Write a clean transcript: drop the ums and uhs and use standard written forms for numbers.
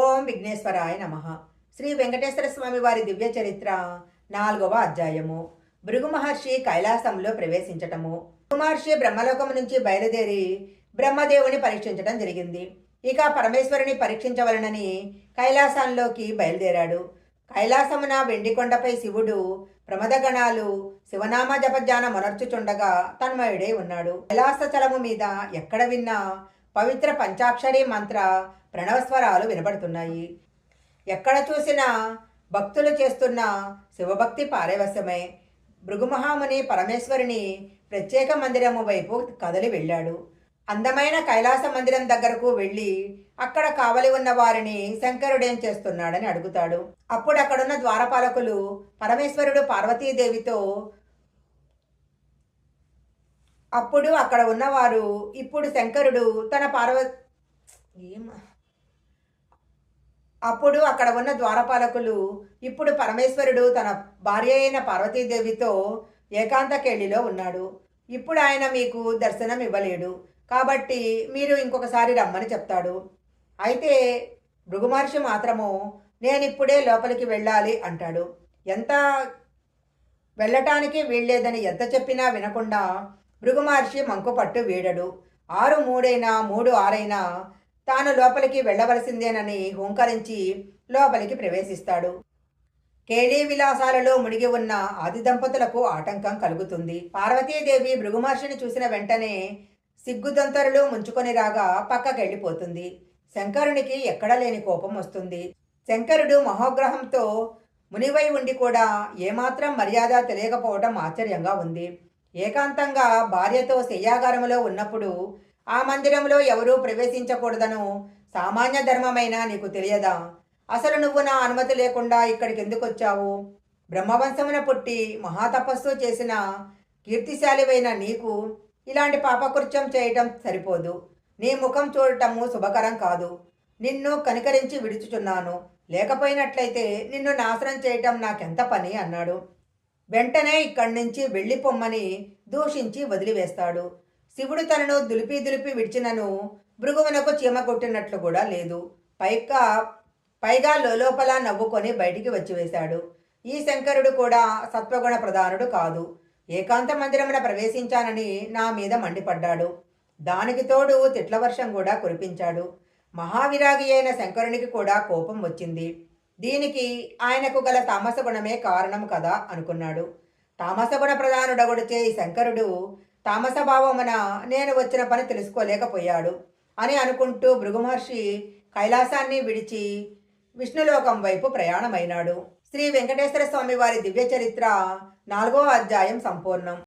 ఓం విఘ్నేశ్వరాయ నమ. శ్రీ వెంకటేశ్వర స్వామి వారి దివ్య చరిత్ర 4వ అధ్యాయము. భృగు మహర్షి కైలాసంలో ప్రవేశించటము. భృగు మహర్షి బ్రహ్మలోకం నుంచి బయలుదేరి బ్రహ్మదేవుని పరీక్షించడం జరిగింది. ఇక పరమేశ్వరుని పరీక్షించవలనని కైలాసంలోకి బయలుదేరాడు. కైలాసమున వెండికొండపై శివుడు ప్రమదగణాలు శివనామ జపజ్ఞాన మొనర్చుచుండగా తన్మయుడై ఉన్నాడు. కైలాసచలము మీద ఎక్కడ విన్నా పవిత్ర పంచాక్షరి మంత్ర ప్రణవస్వరాలు వినబడుతున్నాయి. ఎక్కడ చూసినా భక్తులు చేస్తున్న శివభక్తి పారవశ్యమే. భృగుమహాముని పరమేశ్వరుని ప్రత్యేక మందిరము వైపు కదలి వెళ్ళాడు. అందమైన కైలాస మందిరం దగ్గరకు వెళ్ళి అక్కడ కావలి ఉన్న వారిని శంకరుడేం చేస్తున్నాడని అడుగుతాడు. అప్పుడు అక్కడున్న ద్వారపాలకులు పరమేశ్వరుడు పార్వతీదేవితో అప్పుడు అక్కడ ఉన్నవారు ఇప్పుడు శంకరుడు తన అప్పుడు అక్కడ ఉన్న ద్వారపాలకులు ఇప్పుడు పరమేశ్వరుడు తన భార్య అయిన పార్వతీదేవితో ఏకాంత కేళిలో ఉన్నాడు. ఇప్పుడు ఆయన మీకు దర్శనం ఇవ్వలేడు కాబట్టి మీరు ఇంకొకసారి రమ్మని చెప్తాడు. అయితే భృగు మహర్షి మాత్రము నేనిప్పుడే లోపలికి వెళ్ళాలి అంటాడు. ఎంత వెళ్ళటానికి వీల్లేదని ఎంత చెప్పినా వినకుండా భృగు మహర్షి మంకుపట్టు వీడడు. 6 3 3 6 తాను లోపలికి వెళ్ళవలసిందేనని హుంకరించి లోపలికి ప్రవేశిస్తాడు. కేళీ విలాసాలలో మునిగి ఉన్న ఆది దంపతులకు ఆటంకం కలుగుతుంది. పార్వతీదేవి భృగు మహర్షిని చూసిన వెంటనే సిగ్గుదంతరులు ముంచుకొని రాగా పక్కకెళ్ళిపోతుంది. శంకరునికి ఎక్కడా లేని కోపం వస్తుంది. శంకరుడు మహోగ్రహంతో మునివై ఉండి కూడా ఏమాత్రం మర్యాద తెలియకపోవటం ఆశ్చర్యంగా ఉంది. ఏకాంతంగా భార్యతో శయ్యాగారములో ఉన్నప్పుడు ఆ మందిరంలో ఎవరూ ప్రవేశించకూడదను సామాన్య ధర్మమైనా నీకు తెలియదా? అసలు నువ్వు నా అనుమతి లేకుండా ఇక్కడికి ఎందుకు వచ్చావు? బ్రహ్మవంశమున పుట్టి మహాతపస్సు చేసిన కీర్తిశాలివైన నీకు ఇలాంటి పాపకృత్యం చేయటం సరిపోదు. నీ ముఖం చూడటము శుభకరం కాదు. నిన్ను కనికరించి విడుచుచున్నాను. లేకపోయినట్లయితే నిన్ను నాశనం చేయటం నాకెంత పని అన్నాడు. వెంటనే ఇక్కడి నుంచి వెళ్ళిపోమ్మని దూషించి వదిలివేస్తాడు. శివుడు తనను దులిపి విడిచినను భృగువునకు చీమ కొట్టినట్లు కూడా లేదు. పైగా లోపల నవ్వుకొని బయటికి వచ్చివేశాడు. ఈ శంకరుడు కూడా సత్వగుణ ప్రధానుడు కాదు. ఏకాంత మందిరమున ప్రవేశించానని నా మీద మండిపడ్డాడు. దానికి తోడు తిట్ల వర్షం కూడా కురిపించాడు. మహావిరాగి అయిన శంకరునికి కూడా కోపం వచ్చింది. దీనికి ఆయనకు గల తామసగుణమే కారణం కదా అనుకున్నాడు. తామసగుణ ప్రధానుడగుడిచే ఈ శంకరుడు తామసభావమున నేను వచ్చిన పని తెలుసుకోలేకపోయాడు అని అనుకుంటూ భృగు మహర్షి కైలాసాన్ని విడిచి విష్ణులోకం వైపు ప్రయాణమైనాడు. శ్రీ వెంకటేశ్వర స్వామి వారి దివ్య చరిత్ర 4వ అధ్యాయం సంపూర్ణం.